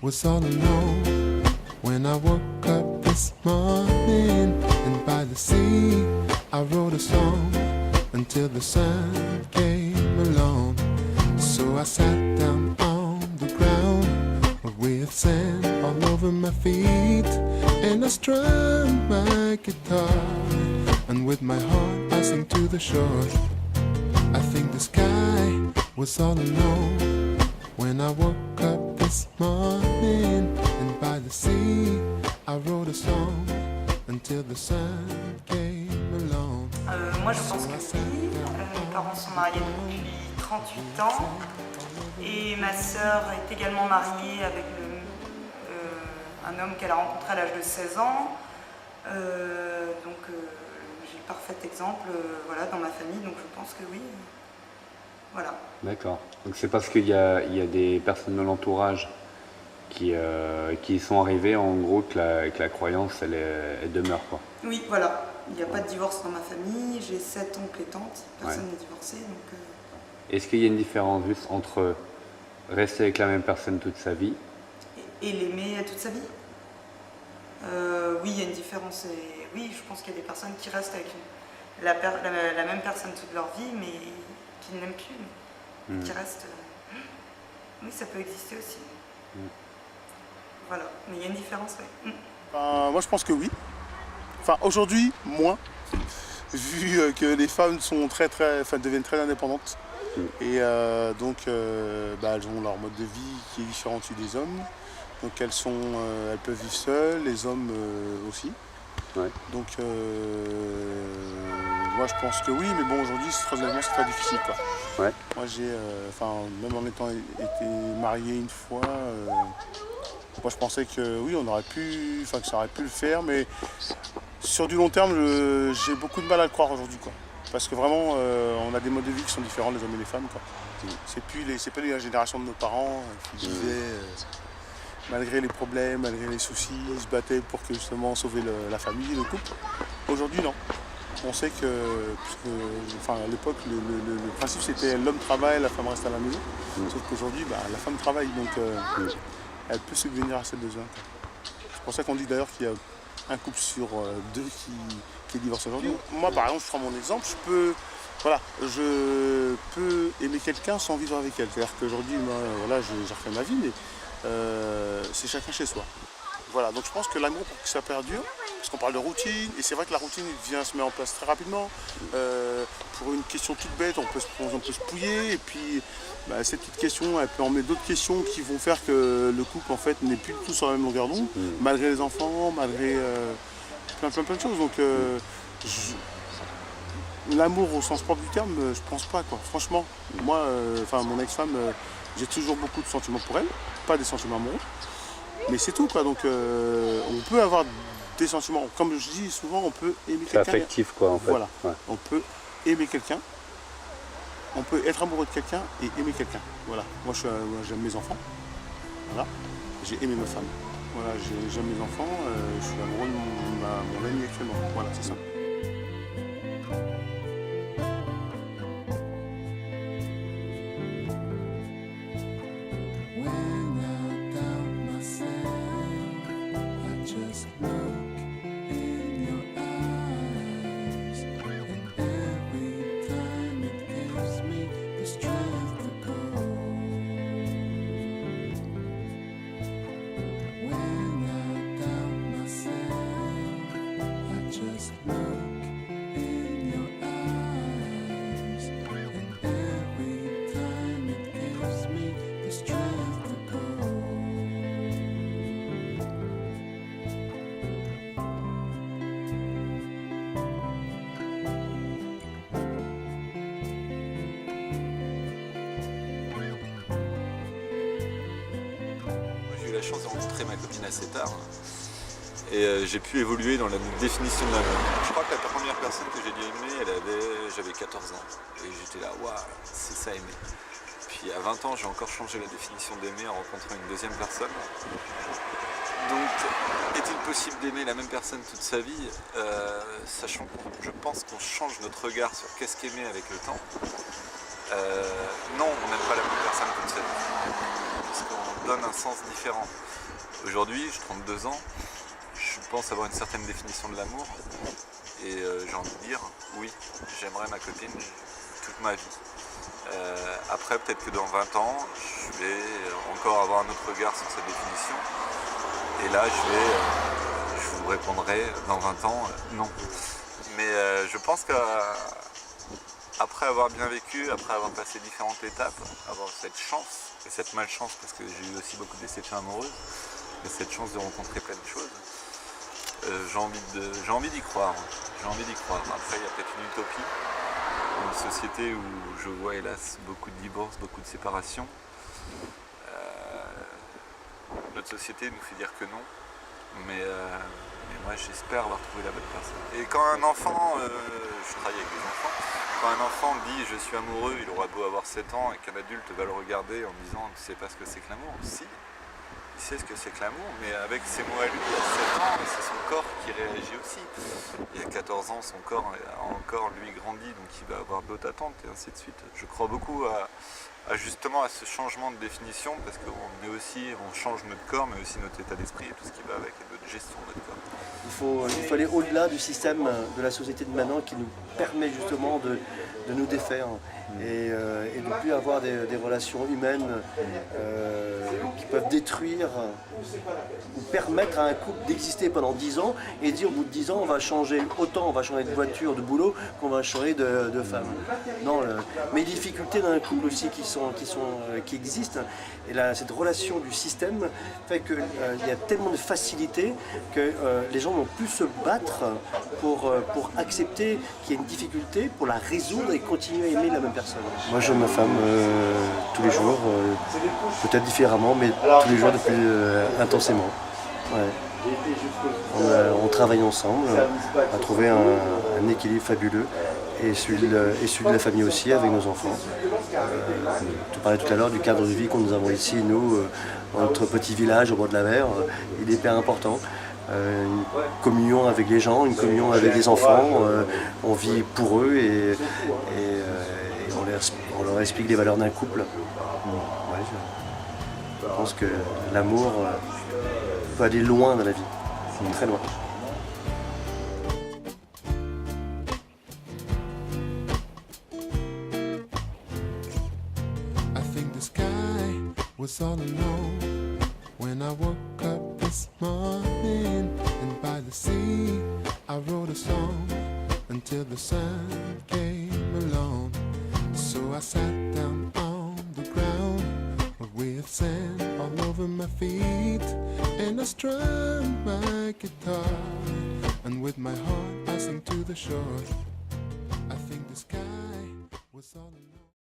was all alone when I woke up this morning, and by the sea I wrote a song until the sun came along. So I sat down on the ground with sand all over my feet, and I strummed my guitar, and with my heart I sing to the shore. I think the sky was all alone when I woke up this morning, and by the sea I wrote a song until the sun came along. Moi je pense que oui. Mes parents sont mariés depuis 38 ans et ma sœur est également mariée avec un homme qu'elle a rencontré à l'âge de 16 ans. Donc j'ai le parfait exemple voilà, dans ma famille, donc je pense que oui. Voilà. D'accord. Donc c'est parce qu'il y a des personnes de l'entourage qui sont arrivées en gros que la croyance elle demeure, quoi. Oui, voilà. Il n'y a pas de divorce dans ma famille, j'ai 7 oncles et tantes, personne n'est divorcé. Donc, Est-ce qu'il y a une différence juste entre rester avec la même personne toute sa vie et l'aimer toute sa vie? Oui, il y a une différence. Et oui, je pense qu'il y a des personnes qui restent avec la même personne toute leur vie, mais qui ne l'aiment plus, qui restent... Oui, ça peut exister aussi. Voilà, mais il y a une différence, oui. Moi, je pense que oui. Enfin, aujourd'hui, moins, vu que les femmes sont deviennent très indépendantes. Et donc, elles ont leur mode de vie qui est différent des hommes. Donc, elles peuvent vivre seules, les hommes aussi. Ouais. Donc, moi, je pense que oui, mais bon, aujourd'hui, c'est très difficile, quoi. Ouais. Moi, même en étant été marié une fois, moi, je pensais que oui, que ça aurait pu le faire, mais sur du long terme, j'ai beaucoup de mal à le croire aujourd'hui, quoi. Parce que vraiment, on a des modes de vie qui sont différents, les hommes et les femmes, quoi. C'est pas la génération de nos parents qui disaient, malgré les problèmes, malgré les soucis, ils se battaient pour que justement sauver la famille, le couple. Aujourd'hui, non. On sait que, à l'époque, le principe c'était l'homme travaille, la femme reste à la maison. Sauf qu'aujourd'hui, la femme travaille, donc elle peut subvenir à ses besoins. C'est pour ça qu'on dit d'ailleurs qu'il y a un couple sur deux qui est divorcé aujourd'hui. Moi, par exemple, je prends mon exemple, je peux aimer quelqu'un sans vivre avec elle. C'est-à-dire qu'aujourd'hui, j'ai refait ma vie, mais c'est chacun chez soi. Voilà, donc je pense que l'amour, pour que ça perdure, parce qu'on parle de routine, et c'est vrai que la routine se met en place très rapidement. Pour une question toute bête, on peut se pouiller, et puis cette petite question, elle peut emmener d'autres questions qui vont faire que le couple en fait n'est plus du tout sur la même longueur d'onde, malgré les enfants, malgré plein de choses. Donc l'amour au sens propre du terme, je pense pas, quoi. Franchement, moi, mon ex-femme, j'ai toujours beaucoup de sentiments pour elle, pas des sentiments amoureux. Mais c'est tout, quoi. Donc on peut avoir des sentiments, comme je dis souvent, on peut aimer quelqu'un. C'est affectif, quoi, en fait. Voilà, ouais. On peut aimer quelqu'un, on peut être amoureux de quelqu'un et aimer quelqu'un. Voilà, moi j'aime mes enfants, voilà, j'ai aimé ma femme. Voilà, j'aime mes enfants, je suis amoureux de mon ami actuellement. Voilà, c'est ça. J'ai eu la chance de rencontrer ma copine assez tard et j'ai pu évoluer dans la définition de l'amour. Je crois que la première personne que j'ai dû aimer, j'avais 14 ans et j'étais là, waouh, c'est ça aimer. Puis à 20 ans, j'ai encore changé la définition d'aimer en rencontrant une deuxième personne. Donc, est-il possible d'aimer la même personne toute sa vie, sachant que je pense qu'on change notre regard sur qu'est-ce qu'aimer avec le temps. Non, on n'aime pas la même personne toute sa vie. Parce qu'on donne un sens différent. Aujourd'hui, j'ai 32 ans, je pense avoir une certaine définition de l'amour et j'ai envie de dire oui, j'aimerais ma copine toute ma vie. Après, peut-être que dans 20 ans, je vais encore avoir un autre regard sur cette définition et là, je vous répondrai dans 20 ans non. Mais je pense qu'après avoir bien vécu, après avoir passé différentes étapes, avoir cette chance et cette malchance, parce que j'ai eu aussi beaucoup de déceptions amoureuses, et cette chance de rencontrer plein de choses, j'ai envie d'y croire. J'ai envie d'y croire. Après, il y a peut-être une utopie, une société où je vois hélas beaucoup de divorces, beaucoup de séparations. Notre société nous fait dire que non, mais moi j'espère avoir trouvé la bonne personne. Et quand un enfant, je travaille avec des enfants, quand un enfant dit je suis amoureux, il aura beau avoir 7 ans et qu'un adulte va le regarder en disant tu sais pas ce que c'est que l'amour, si, il sait ce que c'est que l'amour, mais avec ses mots à lui, il a 7 ans, c'est son corps qui réagit aussi. Il y a 14 ans, son corps a encore lui grandi, donc il va avoir d'autres attentes et ainsi de suite. Je crois beaucoup justement à ce changement de définition, parce on change notre corps, mais aussi notre état d'esprit et tout ce qui va avec, et notre gestion de notre corps. Il faut aller au-delà du système de la société de maintenant qui nous permet justement de nous défaire et de ne plus avoir des relations humaines qui peuvent détruire ou permettre à un couple d'exister pendant 10 ans et dire au bout de 10 ans on va changer de voiture, de boulot qu'on va changer de femme. Non, mais les difficultés d'un couple aussi qui existent, et là, cette relation du système fait qu'il y a tellement de facilité que les gens n'ont plus se battre pour accepter qu'il y a une difficulté, pour la résoudre et continuer à aimer la même personne. Moi j'aime ma femme tous les jours, peut-être différemment, mais tous les jours depuis intensément. Ouais. On travaille ensemble à trouver un équilibre fabuleux et celui de la famille aussi avec nos enfants. Tu parlais tout à l'heure du cadre de vie que nous avons ici, nous, dans notre petit village au bord de la mer, il est hyper important. Une communion avec les gens, une communion avec les enfants, on vit pour eux et on leur explique les valeurs d'un couple. Ouais, je pense que l'amour peut aller loin dans la vie, très loin. I think the sky was all alone when I woke up this morning, and by the sea I wrote a song until the sun came along. So I sat down on the ground with sand all over my feet, and I strummed my guitar, and with my heart I sing to the shore. I think the sky was all alone.